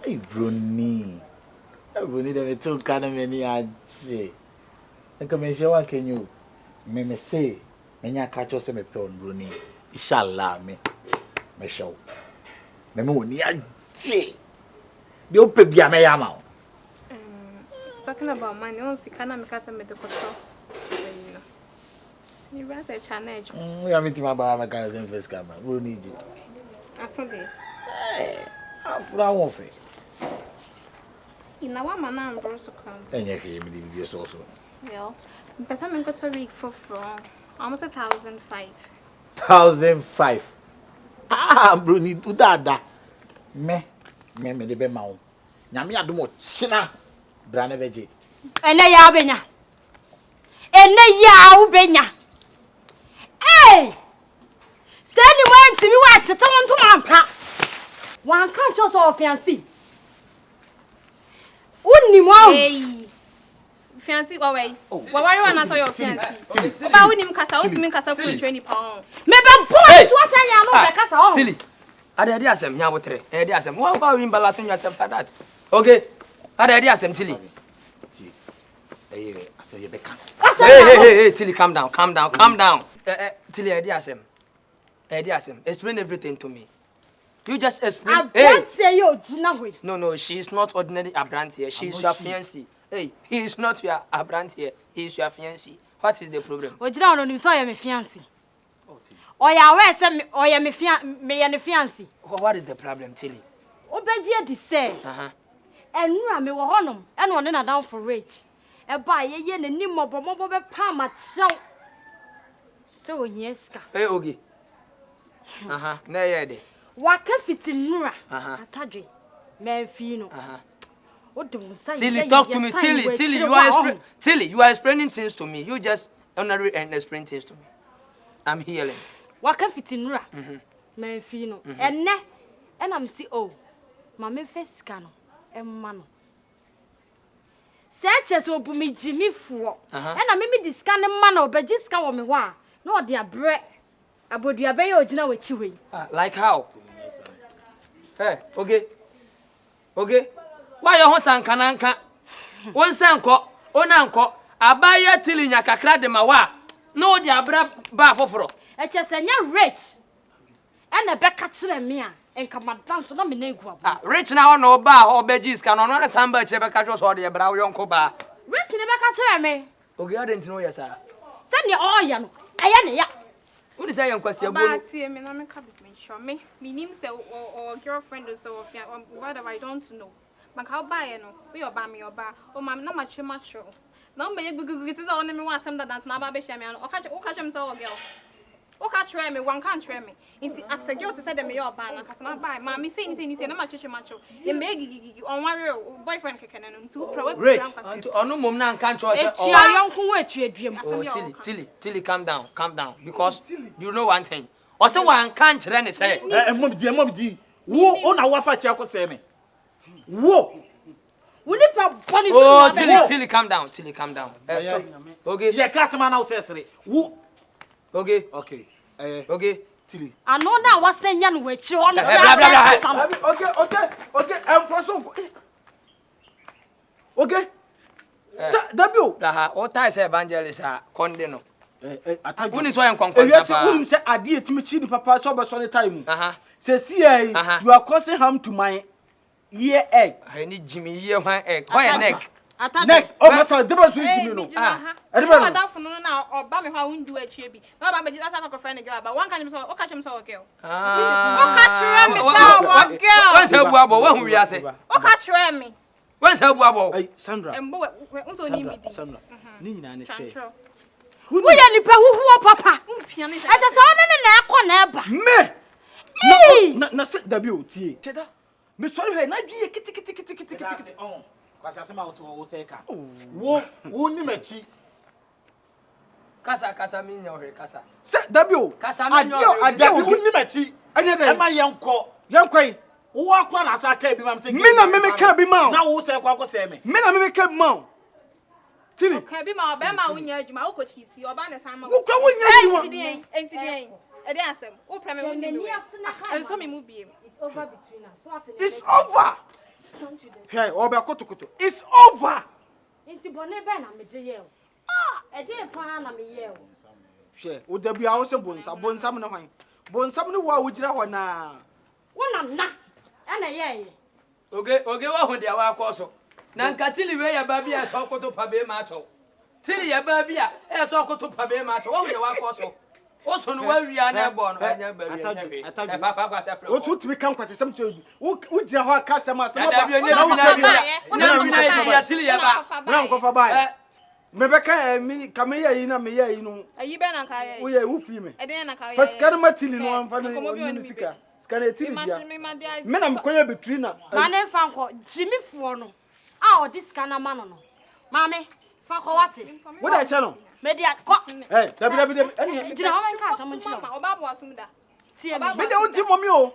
Hey, Bruni. Bruni, they took kind of many. I say, and come and show what can you? Me say, when you catch us, me pon Bruni. Inshallah, me show. Me money, I say. The open be a me yama. Talking about money, on see can I make us a medical talk? You rather a channel. We are meeting my cousin first camera. We need it. I saw it. Hey, I'm from it. In our man, I'm brought to come. And you hear me, this also. Well, but I'm going to week for almost 1,005. 1,005. Ah, Bruni, do that. Me, the be mau. Nyami adumo china. Brane veje. Ene ya ubenya. Hey! Send you went to me what to turn to mampa. One can't just all fancy. Hey, fancy always. Why you want to your fancy? About him, Cassa, what mean Cassa for 20 pounds? Maybe boy, what I know, Cassa. Silly. I did ask him, Yawotre. I did ask him, what about him balancing yourself for that? Okay. I did ask him, Tilly. I say you become. Hey, Tilly, calm down. Tilly, I did ask him. Explain everything to me. You just explain. I don't say you, Gina. No, she is not ordinary Abrant here. She is your fiancé. Hey, he is not your Abrant here. He is your fiancé. What is the problem? Oh, Gina, no, so I am a fiancé. Oh, yeah, where's me? Oh, yeah, me fiancé. What is the problem, Tilly? Obedia de say. And you me were honum, and one in a down for rich. A buy a yen and nimmo, but mobile palm show. So, yes, hey, Ogie. Nay, what can fit in Nura? Atadri, Memphino. What do you say? Tilly, talk to me, Tilly, you are explaining things to me. You just honorary and explain things to me. I'm hearing. What can fit in Nura? Memphino. And I'm see, oh, Mamma Fescano. Mano. Search as will me Jimmy for. And I made me scan a man but just cover me one. No, dear bread. About your bay or dinner with you. Like how? Hey, okay. Why your horse and cananka? One sanko, one uncle. I buy your tilling a cacra de mawa. No, dear bra baffo. It's just a young rich. And a back catcher me. And come down to nominate. Rich now no bar or bedges can honor some birch ever catch us or the brow young coba. Rich never catch me. Okay, I didn't know, yes, sir. Send your oil. I am ya. What is your question? But see, I'm a cabinet. Show me. Me name or girlfriend or so, or whatever I don't know. But how buy no? We are by me or bar. Oh, I'm not much. No, but you get on me want some that dance now, baby, or catch him so girl. O can't try me, one can't try me. It's as a girl to say that me your banner, because my buy, mammy saying, no much macho. You may on one real boyfriend can and two probably. Rich, or no mum can't trust your young who your dream. Oh, Tilly, calm down, because you know one thing. Also, one can't run it. Say, Mom, whoa, on our father, say me. Whoa. Will it punish? Oh, Tilly, calm down. Okay, yeah, customer now says it. Who? Okay. Tilly. I know that was saying you which you want. Okay. I'm for so. Okay. Sir, W. All ties evangelist are condemned. When is why I'm conquering. Yes, you wouldn't say I did to me, chini papa, so much on the time. Say, see, you are causing harm to my ear egg. I need Jimmy ear one egg. Why a neck? Neck. Oh, my son, the most you know. I don't know for now or Bammy how we do a chibi. No, but that's not a friend girl, but one can catch him so a girl. What's her wobble? What we are saying? Oh, catch me. What's her wobble? Sandra. And boy, Sandra. Nina say. Who are the papa? I just saw them in me. No, sit W. T. Cheddar. Miss Sorry, not you. Kitty. Because I say out to say, who nimechi. Casa, mean your casa. Set W. Casa, I don't nimechi. And my young quay. Who are one as I can't be mamma saying, Mina, me can't be mount. Now who say, Quaco say me? Mina, me can't mount. Tilly, can't be my Bama when you're my coach, your banner time. Who come when you ain't a dance. Oh, Premier, and so me move. It's over between us. It's over. Hey, obe kotokoto. It's over. Inti bone be na me de ye o. E de pa na me ye o. Hwe, wo da bia wo se bonsam ne hwan. Bonsam ne wo a wo gira ho na. Wona na. E na ye. Oge wa hu dia wa akọ so. Na nkatili we ya ba bia so koto pa be ma acho. Tili ya ba bia e so koto pa be ma acho. Wa hu dia wa akọ so. O so no wa wia na ebo no anya ba bia nya be. E fa kwa se afre. O tu tumi kan kwase sam che wo gira ho aka sam asem ba. Na bia tili ya ba. Na nkofa ba. Mebeka mi kameya yi na meya yi no. Ayi be na ka ye. Wo ye wo fi me. E den na ka ye. Fa skar matili no amfa no sika. Skar etili dia. Me na mkoya betri na. Ma ne fa nko Jimmy fo no. A o dis kana ma no no. Mame, fa ko wate. Wo da che no. Me dia ko. Eh, dabi eni. Jina ho men ka sam nchiro. Mama, oba bo asum da. Tie me. Me de wonti momi o.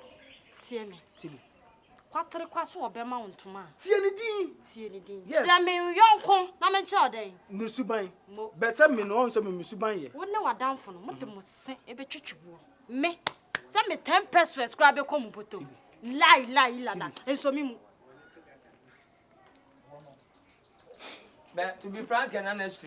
Tie me. Tili. Kwatre kwaso obema wontuma. Tie ni din. Tie ni din. Yes. Tie me yonko na me che odan. Musuban. Be se me no on so me musuban ye. Wo ne wadamfo no mo de mo se e be twetwebuo. Me. Se me 10 pesos kra be kom poto. Lai la da. Enso mi mu. But to be frank and honest,